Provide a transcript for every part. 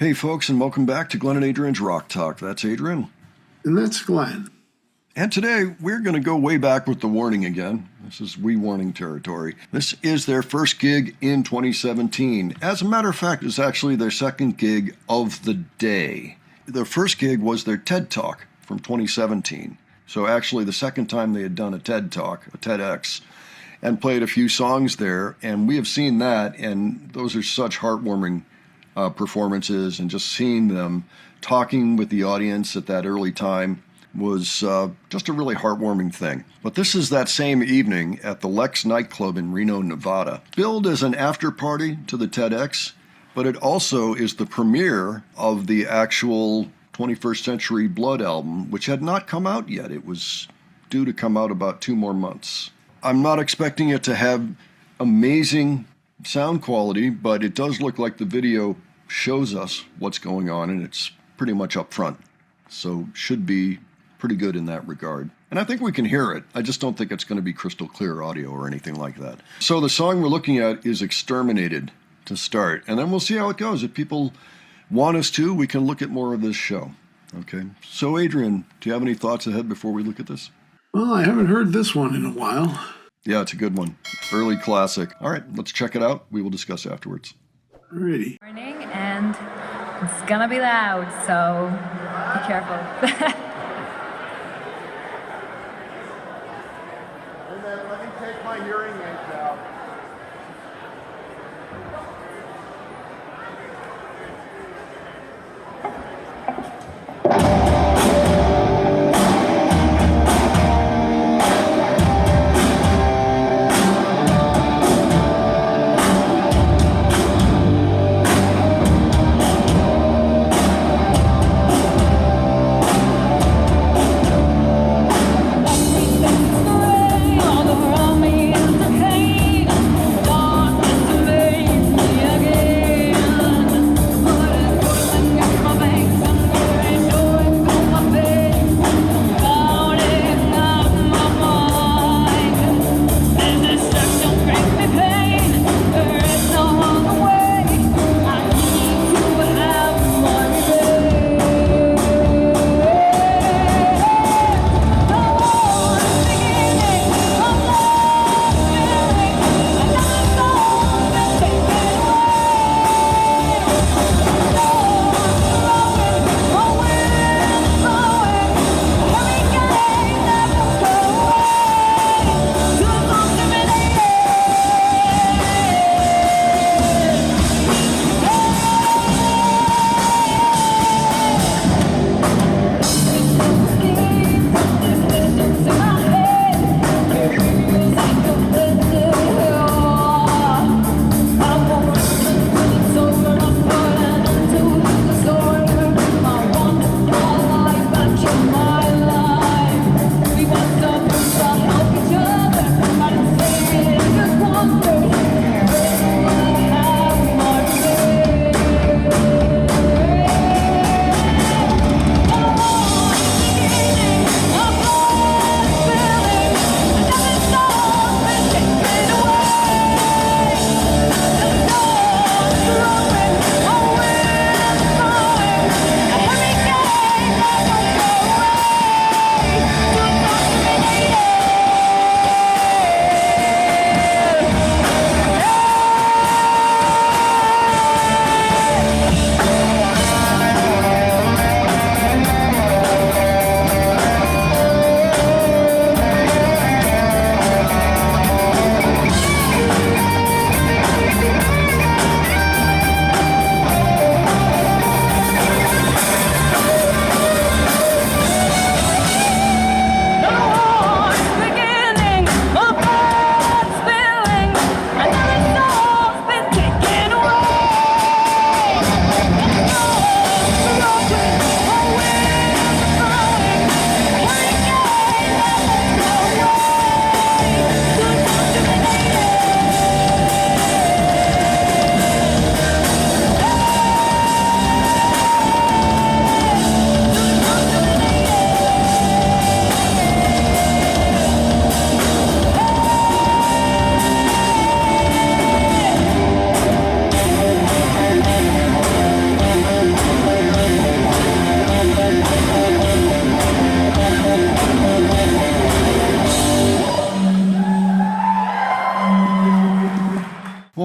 Hey folks, and welcome back to Glenn and Adrian's Rock Talk. That's Adrian. And that's Glenn. And today we're going to go way back with the warning again. This is We Warning territory. This is their first gig in 2017. As a matter of fact, it's actually their second gig of the day. Their first gig was their TED Talk from 2017. So actually the second time they had done a TED Talk, a TEDx, and played a few songs there. And we have seen that, and those are such heartwarming performances, and just seeing them talking with the audience at that early time was just a really heartwarming thing. But this is that same evening at the Lex Nightclub in Reno, Nevada. Billed as an after party to the TEDx, but it also is the premiere of the actual 21st Century Blood album, which had not come out yet. It was due to come out about 2 more months. I'm not expecting it to have amazing sound quality, but it does look like the video shows us what's going on, and it's pretty much up front. So should be pretty good in that regard. And I think we can hear it. I just don't think it's going to be crystal clear audio or anything like that. So the song we're looking at is Exterminated to start, and then we'll see how it goes. If people want us to, we can look at more of this show. Okay. So Adrian, do you have any thoughts ahead before we look at this? Well, I haven't heard this one in a while. Yeah, it's a good one. Early classic. All right, let's check it out. We will discuss afterwards. Alrighty. Morning, and it's gonna be loud, so be careful. And then let me take my hearing aids out.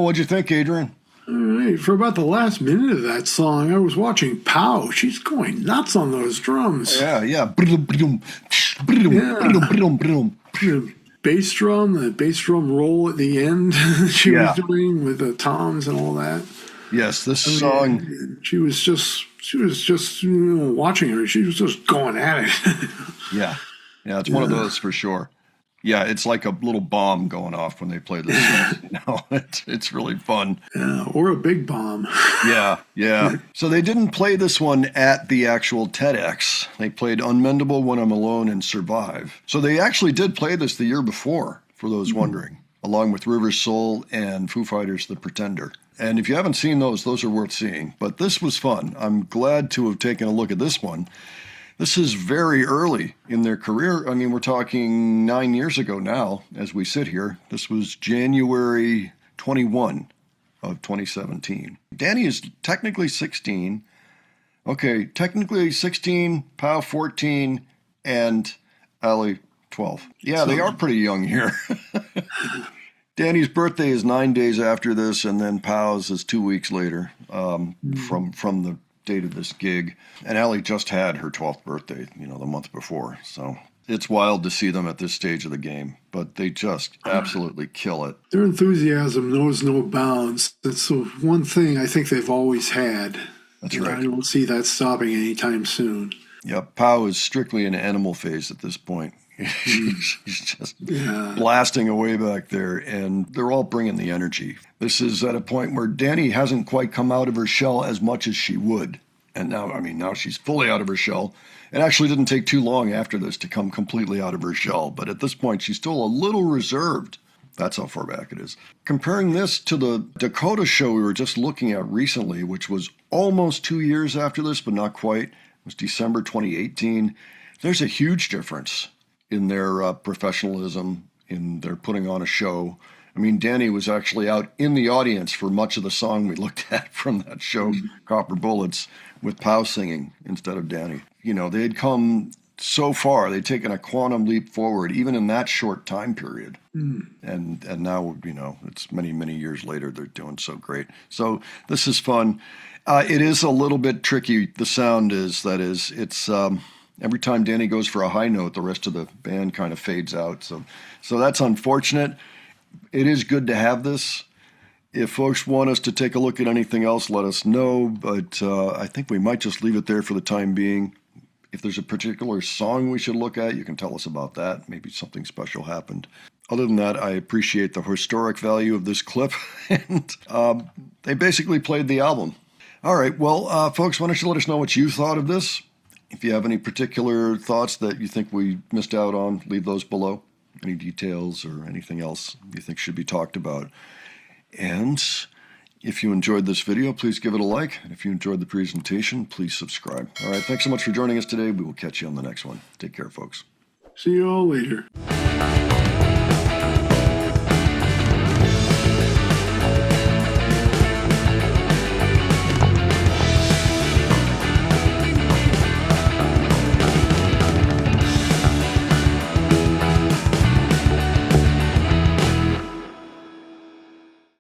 what'd you think, Adrian? All right. For about the last minute of that song, I was watching Pow. She's going nuts on those drums. Yeah. The bass drum, the bass drum roll at the end she was doing with the toms and all that. Yes, this song. She was just watching her. She was just going at it. Yeah, it's one of those for sure. Yeah, it's like a little bomb going off when they play this song. It's really fun. Yeah, or a big bomb. Yeah. So they didn't play this one at the actual TEDx. They played Unmendable, When I'm Alone, and Survive. So they actually did play this the year before, for those wondering, along with River Soul and Foo Fighters' The Pretender. And if you haven't seen those are worth seeing. But this was fun. I'm glad to have taken a look at this one. This is very early in their career. I mean, we're talking 9 years ago now as we sit here. This was January 21 of 2017. Danny is technically 16. Okay, technically 16, Pow 14, and Ali 12. Yeah, they are pretty young here. Danny's birthday is 9 days after this, and then Pow's is 2 weeks later from the date of this gig. And Allie just had her 12th birthday, the month before. So it's wild to see them at this stage of the game, but they just absolutely kill it. Their enthusiasm knows no bounds. That's the one thing I think they've always had. That's right. I don't see that stopping anytime soon. Yep, Pow is strictly in animal phase at this point. She's just blasting away back there, and they're all bringing the energy. This is at a point where Danny hasn't quite come out of her shell as much as she would. And now she's fully out of her shell. It actually didn't take too long after this to come completely out of her shell. But at this point, she's still a little reserved. That's how far back it is. Comparing this to the Dakota show we were just looking at recently, which was almost 2 years after this, but not quite. It was December 2018. There's a huge difference in their professionalism, in their putting on a show. I mean, Danny was actually out in the audience for much of the song we looked at from that show, Copper Bullets, with Pow singing instead of Danny. They had come so far. They'd taken a quantum leap forward, even in that short time period. And now, it's many, many years later, they're doing so great. So this is fun. It is a little bit tricky. The sound is, it's... every time Danny goes for a high note, the rest of the band kind of fades out. So that's unfortunate. It is good to have this. If folks want us to take a look at anything else, let us know. But I think we might just leave it there for the time being. If there's a particular song we should look at, you can tell us about that. Maybe something special happened. Other than that, I appreciate the historic value of this clip. And they basically played the album. All right. Well, folks, why don't you let us know what you thought of this? If you have any particular thoughts that you think we missed out on, leave those below. Any details or anything else you think should be talked about. And if you enjoyed this video, please give it a like. And if you enjoyed the presentation, please subscribe. All right, thanks so much for joining us today. We will catch you on the next one. Take care, folks. See you all later.